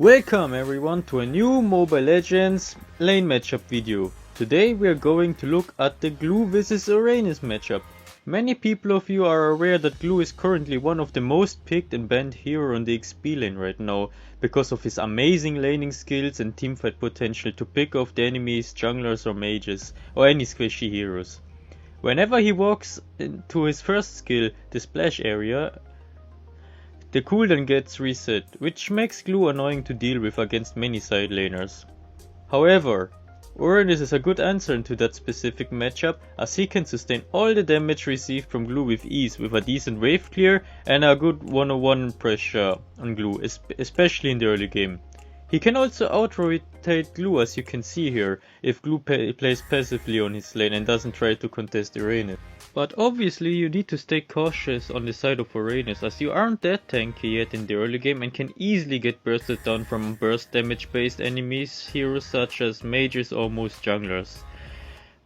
Welcome everyone to a new Mobile Legends lane matchup video. Today we are going to look at the Gloo vs Uranus matchup. Many people of you are aware that Gloo is currently one of the most picked and banned hero on the XP lane right now because of his amazing laning skills and teamfight potential to pick off the enemies, junglers or mages or any squishy heroes. Whenever he walks into his first skill, the splash area, the cooldown gets reset, which makes Gloo annoying to deal with against many side laners. However, Uranus is a good answer into that specific matchup, as he can sustain all the damage received from Gloo with ease with a decent wave clear and a good 1-on-1 pressure on Gloo, especially in the early game. He can also out-rotate Gloo, as you can see here, if Gloo plays passively on his lane and doesn't try to contest Uranus. But obviously you need to stay cautious on the side of Uranus, as you aren't that tanky yet in the early game and can easily get bursted down from burst damage based enemies, heroes such as mages or most junglers.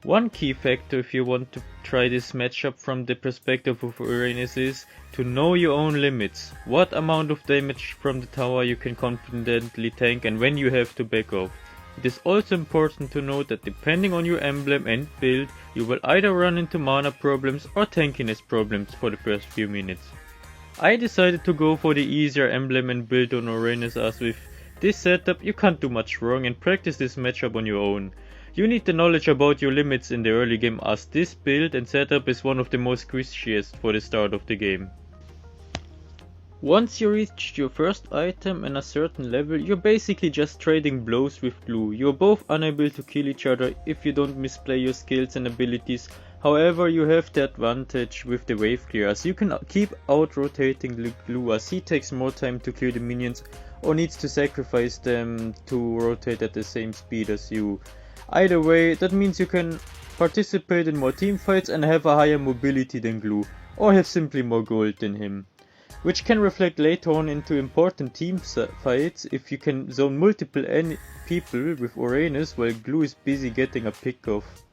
One key factor if you want to try this matchup from the perspective of Uranus is to know your own limits, what amount of damage from the tower you can confidently tank and when you have to back off. It is also important to note that depending on your emblem and build, you will either run into mana problems or tankiness problems for the first few minutes. I decided to go for the easier emblem and build on Uranus, as with this setup you can't do much wrong and practice this matchup on your own. You need the knowledge about your limits in the early game, as this build and setup is one of the most squishiest for the start of the game. Once you reach your first item and a certain level, you're basically just trading blows with Gloo. You're both unable to kill each other if you don't misplay your skills and abilities. However, you have the advantage with the wave clear, as you can keep out-rotating Gloo, as he takes more time to clear the minions or needs to sacrifice them to rotate at the same speed as you. Either way, that means you can participate in more teamfights and have a higher mobility than Gloo, or have simply more gold than him, which can reflect later on into important team fights if you can zone multiple people with Uranus while Gloo is busy getting a pick off.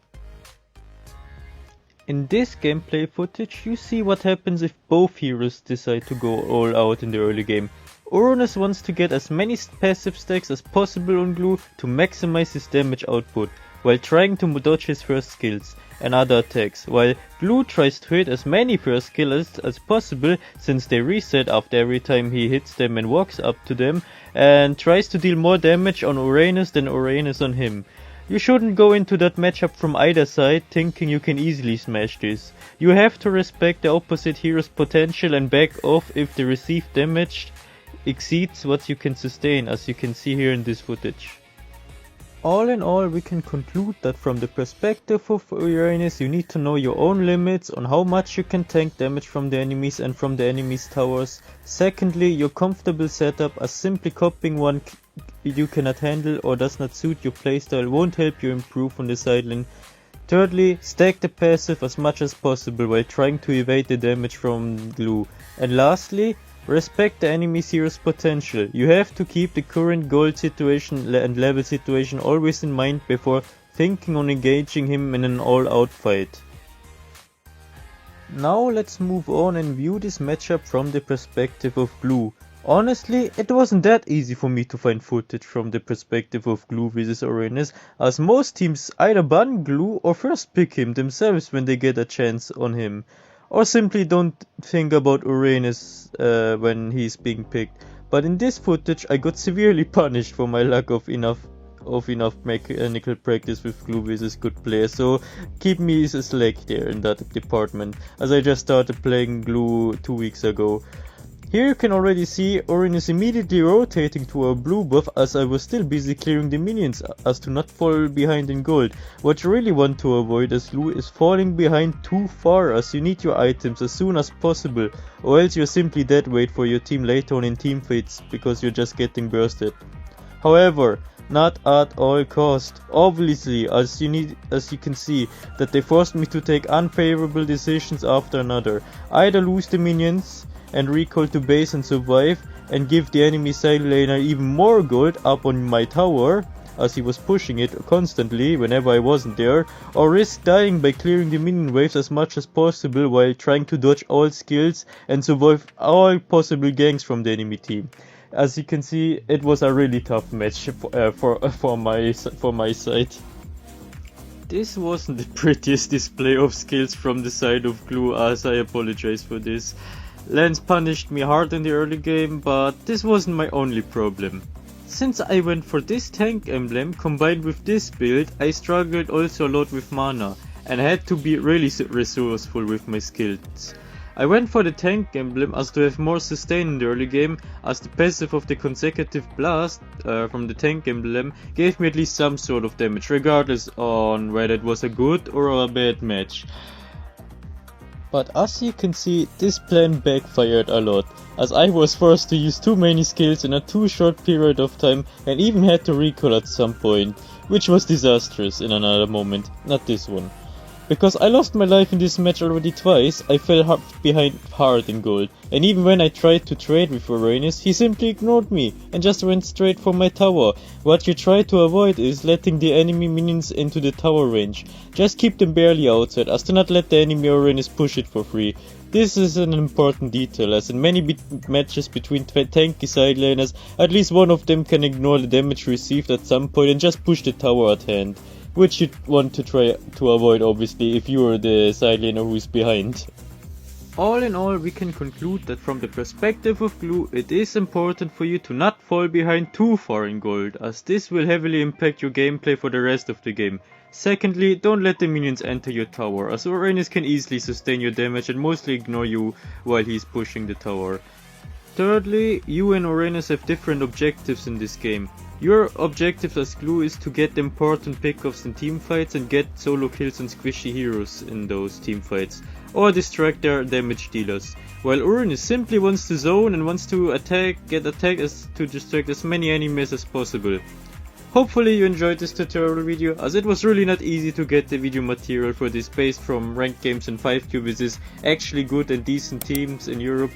In this gameplay footage you see what happens if both heroes decide to go all out in the early game. Uranus wants to get as many passive stacks as possible on Gloo to maximize his damage output, while trying to dodge his first skills and other attacks, while Gloo tries to hit as many first skills as possible since they reset after every time he hits them and walks up to them, and tries to deal more damage on Uranus than Uranus on him. You shouldn't go into that matchup from either side thinking you can easily smash this. You have to respect the opposite hero's potential and back off if the received damage exceeds what you can sustain, as you can see here in this footage. All in all, we can conclude that from the perspective of Uranus, you need to know your own limits on how much you can tank damage from the enemies and from the enemies' towers. Secondly, your comfortable setup, as simply copying one you cannot handle or does not suit your playstyle won't help you improve on the sideline. Thirdly, stack the passive as much as possible while trying to evade the damage from Gloo. And lastly, respect the enemy's hero's potential. You have to keep the current gold situation and level situation always in mind before thinking on engaging him in an all-out fight. Now let's move on and view this matchup from the perspective of Gloo. Honestly, it wasn't that easy for me to find footage from the perspective of Gloo vs Uranus, as most teams either ban Gloo or first pick him themselves when they get a chance on him, or simply don't think about Uranus when he's being picked. But in this footage I got severely punished for my lack of enough mechanical practice with Gloo vs good players, so keep me slack there in that department, as I just started playing Gloo 2 weeks ago. Here you can already see Uranus immediately rotating to a blue buff, as I was still busy clearing the minions as to not fall behind in gold. What you really want to avoid as Gloo is falling behind too far, as you need your items as soon as possible, or else you're simply dead weight for your team later on in teamfights because you're just getting bursted. However, not at all cost. Obviously, as you can see that they forced me to take unfavorable decisions after another. Either lose the minions and recall to base and survive, and give the enemy side laner even more gold up on my tower, as he was pushing it constantly whenever I wasn't there, or risk dying by clearing the minion waves as much as possible while trying to dodge all skills and survive all possible ganks from the enemy team. As you can see, it was a really tough match for my side. This wasn't the prettiest display of skills from the side of Gloo, as I apologize for this. Lance punished me hard in the early game, but this wasn't my only problem. Since I went for this tank emblem combined with this build, I struggled also a lot with mana and had to be really resourceful with my skills. I went for the tank emblem as to have more sustain in the early game, as the passive of the consecutive blast from the tank emblem gave me at least some sort of damage, regardless on whether it was a good or a bad match. But as you can see, this plan backfired a lot, as I was forced to use too many skills in a too short period of time and even had to recall at some point, which was disastrous in another moment, not this one. Because I lost my life in this match already twice, I fell behind hard in gold, and even when I tried to trade with Uranus, he simply ignored me and just went straight for my tower. What you try to avoid is letting the enemy minions into the tower range. Just keep them barely outside, as to not let the enemy Uranus push it for free. This is an important detail, as in many matches between tanky side laners, at least one of them can ignore the damage received at some point and just push the tower at hand. Which you'd want to try to avoid, obviously, if you're the side laner who's behind. All in all, we can conclude that from the perspective of Gloo, it is important for you to not fall behind too far in gold, as this will heavily impact your gameplay for the rest of the game. Secondly, don't let the minions enter your tower, as Uranus can easily sustain your damage and mostly ignore you while he's pushing the tower. Thirdly, you and Uranus have different objectives in this game. Your objective as Gloo is to get important pickoffs in teamfights and get solo kills on squishy heroes in those teamfights, or distract their damage dealers, while Uranus simply wants to zone and wants to get attacked to distract as many enemies as possible. Hopefully you enjoyed this tutorial video, as it was really not easy to get the video material for this based from ranked games and 5Q versus actually good and decent teams in Europe.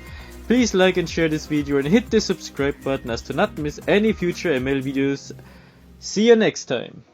Please like and share this video and hit the subscribe button as to not miss any future ML videos. See you next time.